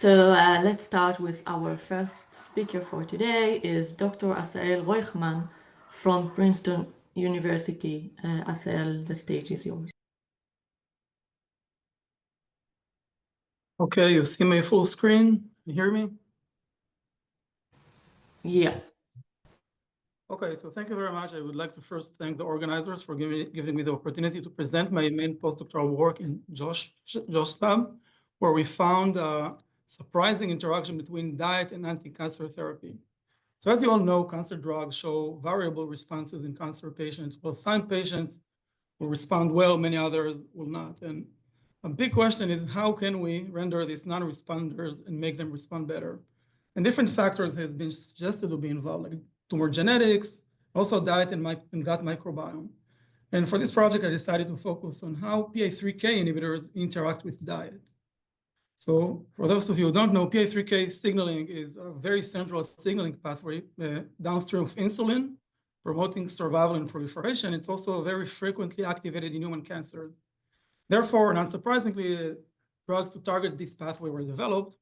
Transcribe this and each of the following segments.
Let's start with our first speaker for today is Dr. Asael Roichman from Princeton University. Asael, the stage is yours. Okay, you see my full screen? You hear me? Yeah. Okay, so thank you very much. I would like to first thank the organizers for giving me the opportunity to present my main postdoctoral work in Josh lab, where we found a surprising interaction between diet and anti-cancer therapy. So as you all know, cancer drugs show variable responses in cancer patients. Well, some patients will respond well, many others will not. And a big question is, how can we render these non-responders and make them respond better? And different factors has been suggested to be involved, like tumor genetics, also diet and gut microbiome. And for this project, I decided to focus on how PI3K inhibitors interact with diet. So for those of you who don't know, PI3K signaling is a very central signaling pathway downstream of insulin, promoting survival and proliferation. It's also very frequently activated in human cancers. Therefore, not surprisingly, drugs to target this pathway were developed,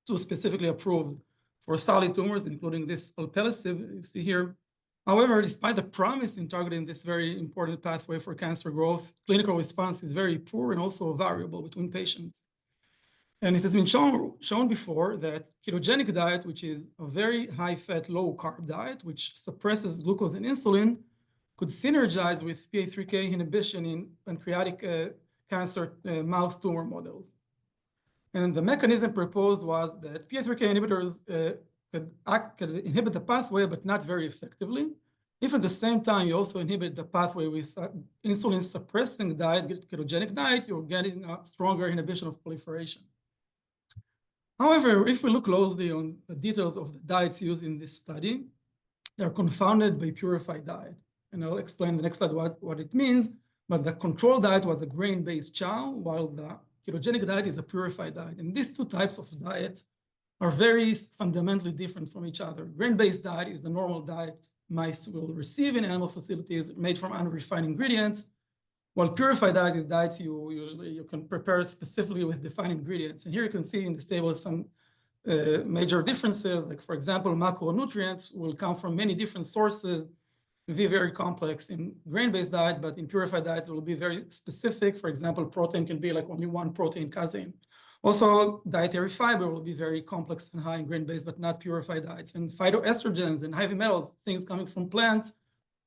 to specifically approved for solid tumors, including this alpelisib you see here. However, despite the promise in targeting this very important pathway for cancer growth, clinical response is very poor and also variable between patients. And it has been shown before that ketogenic diet, which is a very high-fat, low-carb diet, which suppresses glucose and insulin, could synergize with PI3K inhibition in pancreatic cancer mouse tumor models. And the mechanism proposed was that PI3K inhibitors could inhibit the pathway, but not very effectively. If at the same time you also inhibit the pathway with insulin-suppressing diet, ketogenic diet, you're getting a stronger inhibition of proliferation. However, if we look closely on the details of the diets used in this study, they're confounded by purified diet. And I'll explain in the next slide what it means, but the control diet was a grain-based chow, while the ketogenic diet is a purified diet. And these two types of diets are very fundamentally different from each other. Grain-based diet is the normal diet mice will receive in animal facilities made from unrefined ingredients, while purified diet is diets you can prepare specifically with defined ingredients. And here you can see in this table some major differences, like for example, macronutrients will come from many different sources, be very complex in grain-based diet, but in purified diets it will be very specific. For example, protein can be like only one protein casein. Also, dietary fiber will be very complex and high in grain-based, but not purified diets. And phytoestrogens and heavy metals, things coming from plants,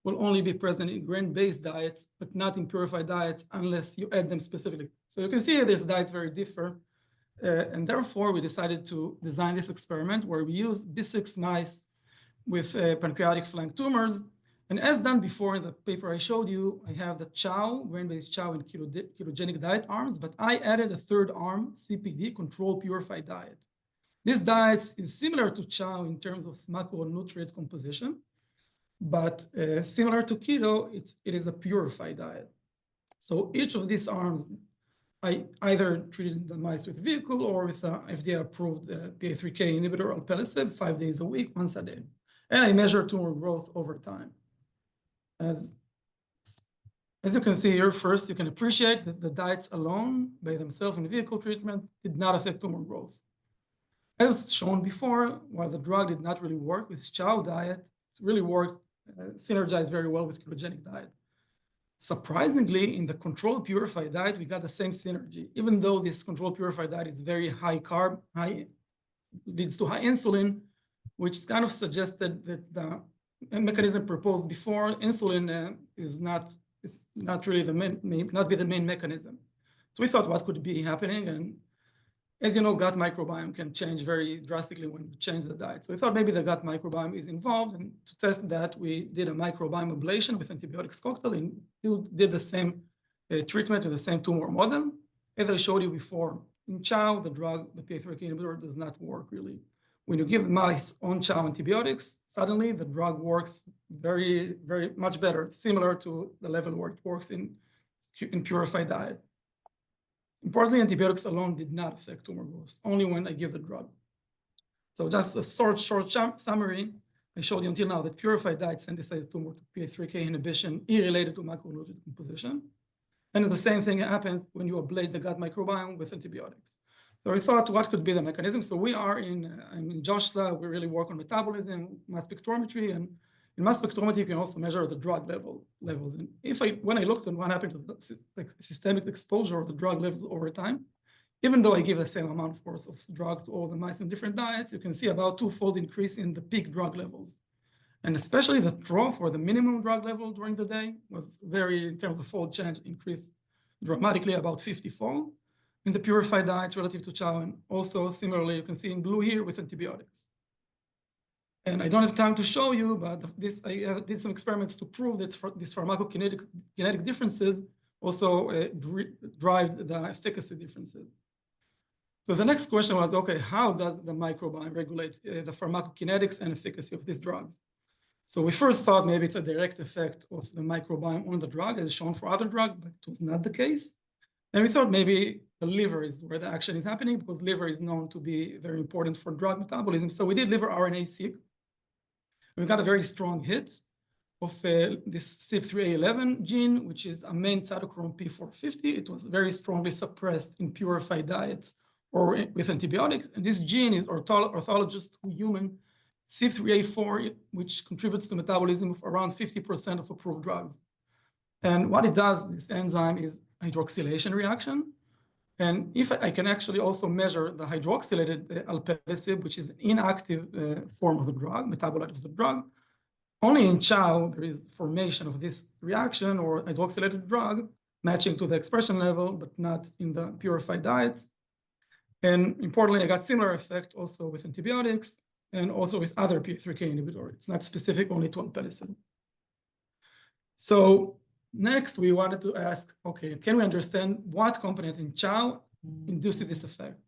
will only be present in grain-based diets, but not in purified diets unless you add them specifically. So you can see these diets very differ. And therefore, we decided to design this experiment where we use B6 mice with pancreatic flank tumors. And as done before in the paper I showed you, I have the chow, grain-based chow and ketogenic diet arms, but I added a third arm, CPD, controlled purified diet. This diet is similar to chow in terms of macronutrient composition, but similar to keto, it is a purified diet. So each of these arms, I either treated the mice with vehicle or with FDA-approved PI3K inhibitor, alpelisib, 5 days a week, once a day. And I measure tumor growth over time. As you can see here, first, you can appreciate that the diets alone by themselves in vehicle treatment did not affect tumor growth. As shown before, while the drug did not really work with chow diet, it really worked, synergized very well with ketogenic diet. Surprisingly, in the controlled purified diet, we got the same synergy, even though this controlled purified diet is very high carb, leads to high insulin, which kind of suggested that the mechanism proposed before, insulin is not really the main mechanism. So we thought, what could be happening? And as you know, gut microbiome can change very drastically when you change the diet. So we thought maybe the gut microbiome is involved, and to test that, we did a microbiome ablation with antibiotics cocktail and did the same treatment with the same tumor model. As I showed you before, in chow, the drug, the PI3K inhibitor, does not work really. When you give mice on chow antibiotics, suddenly the drug works very, very much better, similar to the level where it works in purified diet. Importantly, antibiotics alone did not affect tumor growth, only when I give the drug. So just a short summary, I showed you until now that purified diet sensitizes tumor to PI3K inhibition irrelated to macronutrient composition. And the same thing happens when you ablate the gut microbiome with antibiotics. So we thought, what could be the mechanism? So we are I'm in Josh's lab. We really work on metabolism, mass spectrometry, and in mass spectrometry, you can also measure the drug levels. And when I looked at what happened to the systemic exposure of the drug levels over time, even though I give the same amount, of course, of drug to all the mice in different diets, you can see about twofold increase in the peak drug levels. And especially the trough or the minimum drug level during the day was very, in terms of fold change, increased dramatically, about 50-fold in the purified diets relative to chow. And also similarly, you can see in blue here with antibiotics. And I don't have time to show you, but I did some experiments to prove that these pharmacokinetic differences also drive the efficacy differences. So the next question was, okay, how does the microbiome regulate the pharmacokinetics and efficacy of these drugs? So we first thought maybe it's a direct effect of the microbiome on the drug, as shown for other drugs, but it was not the case. And we thought maybe the liver is where the action is happening, because liver is known to be very important for drug metabolism. So we did liver RNA-seq. We got a very strong hit of this CYP3A11 gene, which is a main cytochrome P450. It was very strongly suppressed in purified diets or with antibiotics. And this gene is orthologous to human CYP3A4, which contributes to metabolism of around 50% of approved drugs. And what it does, this enzyme, is hydroxylation reaction. And if I can actually also measure the hydroxylated alpelisib, which is an inactive form of the drug, metabolite of the drug, only in chow there is formation of this reaction or hydroxylated drug matching to the expression level, but not in the purified diets. And importantly, I got similar effect also with antibiotics and also with other PI3K inhibitors. It's not specific only to alpelisib. So next, we wanted to ask, okay, can we understand what component in chow induces this effect?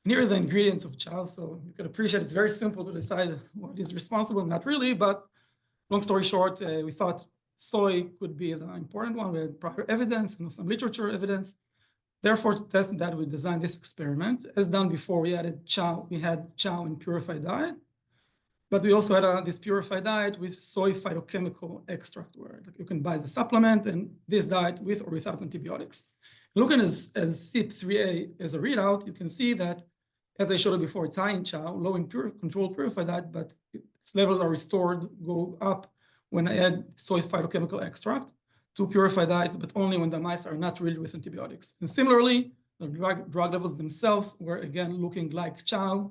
And here is the ingredients of chow. So you can appreciate it's very simple to decide what is responsible, not really, but long story short, we thought soy could be the important one. We had prior evidence and some literature evidence. Therefore, to test that, we designed this experiment. As done before, we had chow in purified diet, but we also had this purified diet with soy phytochemical extract, where you can buy the supplement, and this diet with or without antibiotics. Looking at CYP3A as a readout, you can see that, as I showed you before, it's high in chow, low in controlled purified diet, but its levels are restored, go up when I add soy phytochemical extract to purified diet, but only when the mice are not treated with antibiotics. And similarly, the drug levels themselves were again looking like chow,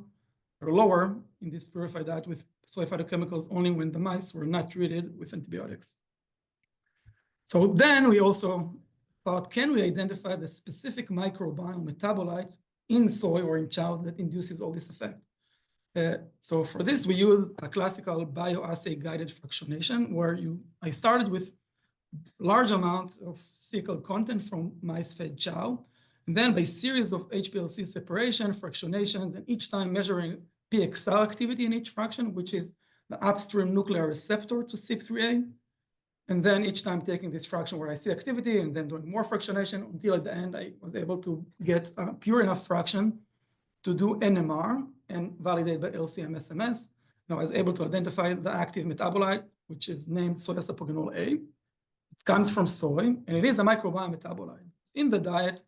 or lower in this purified diet with soy phytochemicals only when the mice were not treated with antibiotics. So then we also thought, can we identify the specific microbiome metabolite in soy or in chow that induces all this effect? So for this, we use a classical bioassay guided fractionation, where I started with large amounts of cecal content from mice-fed chow, and then by series of HPLC separation, fractionations, and each time measuring PXR activity in each fraction, which is the upstream nuclear receptor to CYP3A, and then each time taking this fraction where I see activity and then doing more fractionation until at the end I was able to get a pure enough fraction to do NMR and validate by LC-MS. Now I was able to identify the active metabolite, which is named soy sapogenol A. It comes from soy, and it is a microbiome metabolite. In the diet,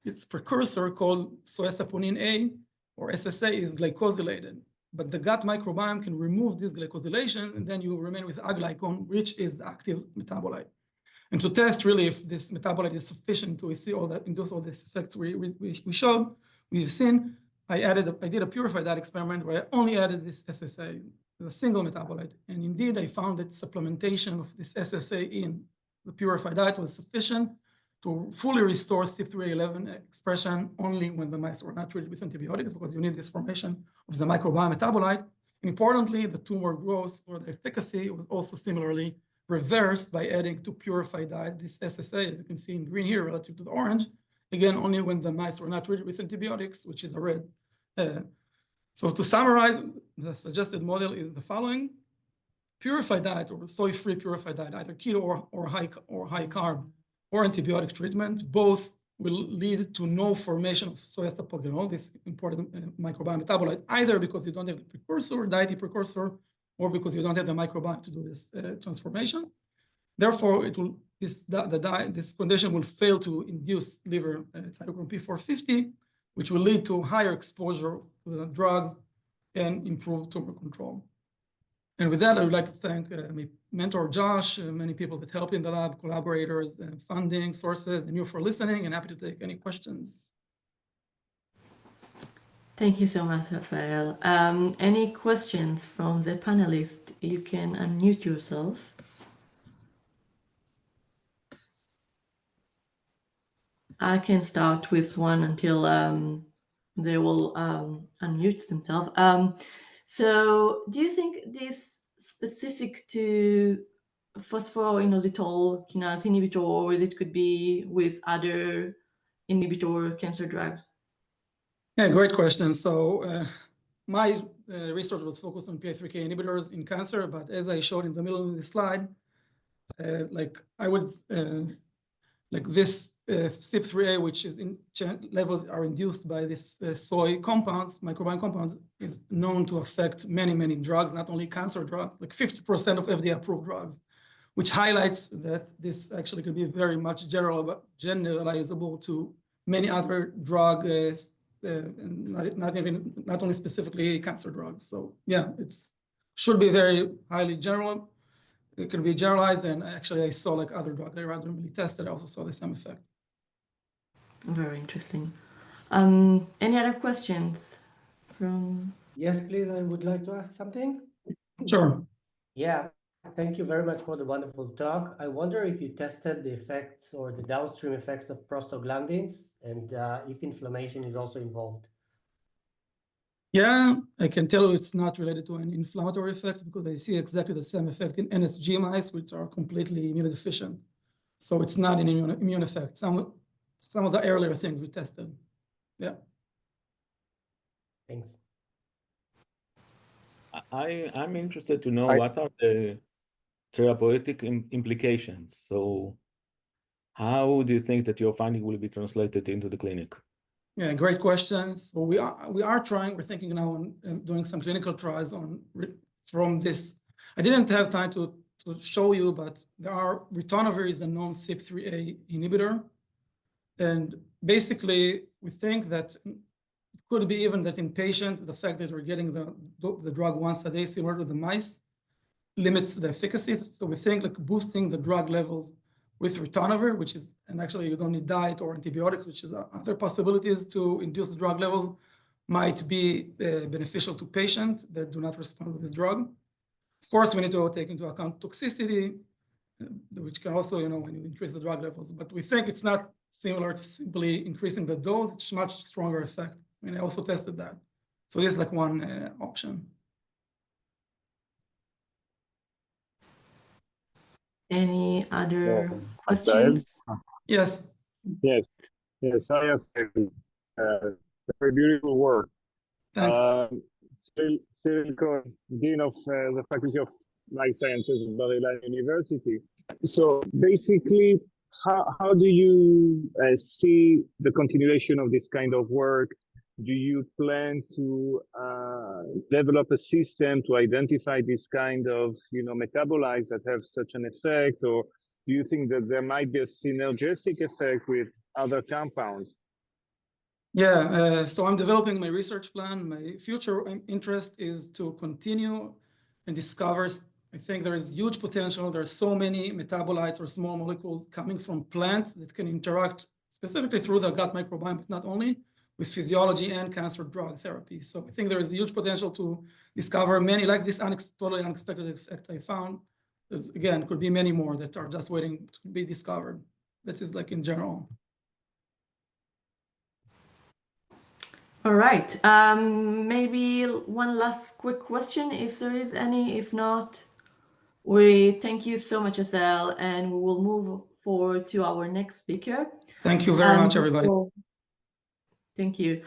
its precursor called soy saponin A, or SSA, is glycosylated. But the gut microbiome can remove this glycosylation, and then you remain with aglycone, which is the active metabolite. And to test really if this metabolite is sufficient to see all that, induce all these effects we've seen, I did a purified diet experiment where I only added this SSA, a single metabolite. And indeed, I found that supplementation of this SSA in the purified diet was sufficient to fully restore CYP3A11 expression only when the mice were not treated with antibiotics, because you need this formation of the microbiome metabolite. And importantly, the tumor growth or the efficacy was also similarly reversed by adding to purified diet this SSA, as you can see in green here relative to the orange, again, only when the mice were not treated with antibiotics, which is a red. So to summarize, the suggested model is the following. Purified diet or soy-free purified diet, either keto or high carb or antibiotic treatment, both will lead to no formation of soy sapogenol, this important microbiome metabolite, either because you don't have the precursor, dietary precursor, or because you don't have the microbiome to do this transformation. Therefore, this condition will fail to induce liver cytochrome P450, which will lead to higher exposure to the drugs and improve tumor control. And with that, I would like to thank my mentor, Josh, many people that help in the lab, collaborators, and funding sources, and you for listening, and happy to take any questions. Thank you so much, Asael. Any questions from the panelists? You can unmute yourself. I can start with one until they will unmute themselves. So do you think this specific to phosphoinositol kinase inhibitor, or it could be with other inhibitor cancer drugs? Yeah, great question. So my research was focused on PI3K inhibitors in cancer, but as I showed in the middle of the slide, this CYP3A, which is in levels are induced by this soy compounds, microbiome compounds, is known to affect many, many drugs, not only cancer drugs, like 50% of FDA approved drugs, which highlights that this actually can be very much generalizable to many other drugs, not only specifically cancer drugs. So yeah, it should be very highly general. It can be generalized, and actually I saw like other drugs I randomly tested, I also saw the same effect. Very interesting. Any other questions from? Yes, please, I would like to ask something. Sure. Yeah, thank you very much for the wonderful talk. I wonder if you tested the effects or the downstream effects of prostaglandins, and if inflammation is also involved. Yeah, I can tell you it's not related to an inflammatory effect because I see exactly the same effect in NSG mice, which are completely immunodeficient. So it's not an immune effect. Some of the earlier things we tested. Yeah. Thanks. I'm interested to know what are the therapeutic implications. So how do you think that your finding will be translated into the clinic? Yeah, great questions. So we're thinking now on doing some clinical trials from this. I didn't have time to show you, but ritonavir is a known CYP3A inhibitor. And basically, we think that it could be even that in patients, the fact that we're getting the drug once a day, similar to the mice, limits the efficacy. So we think like boosting the drug levels with ritonavir, which is, and actually you don't need diet or antibiotics, which is other possibilities to induce the drug levels, might be beneficial to patients that do not respond to this drug. Of course, we need to take into account toxicity, which can also, when you increase the drug levels, but we think it's not similar to simply increasing the dose. It's much stronger effect. I also tested that. So this is like one option. Any other questions? Yes. Yes. I have very beautiful work. Thanks. Cyril Cohen, Dean of the Faculty of Life Sciences at Bar-Ilan University. So basically, how do you see the continuation of this kind of work? Do you plan to develop a system to identify this kind of metabolites that have such an effect, or do you think that there might be a synergistic effect with other compounds? Yeah, so I'm developing my research plan. My future interest is to continue and discover. I think there is huge potential. There are so many metabolites or small molecules coming from plants that can interact specifically through the gut microbiome, but not only, with physiology and cancer drug therapy. So I think there is huge potential to discover many, like this totally unexpected effect I found. Again, could be many more that are just waiting to be discovered. That is like in general. All right. Maybe one last quick question, if there is any. If not, we thank you so much, Asael, and we will move forward to our next speaker. Thank you very much, everybody. Thank you.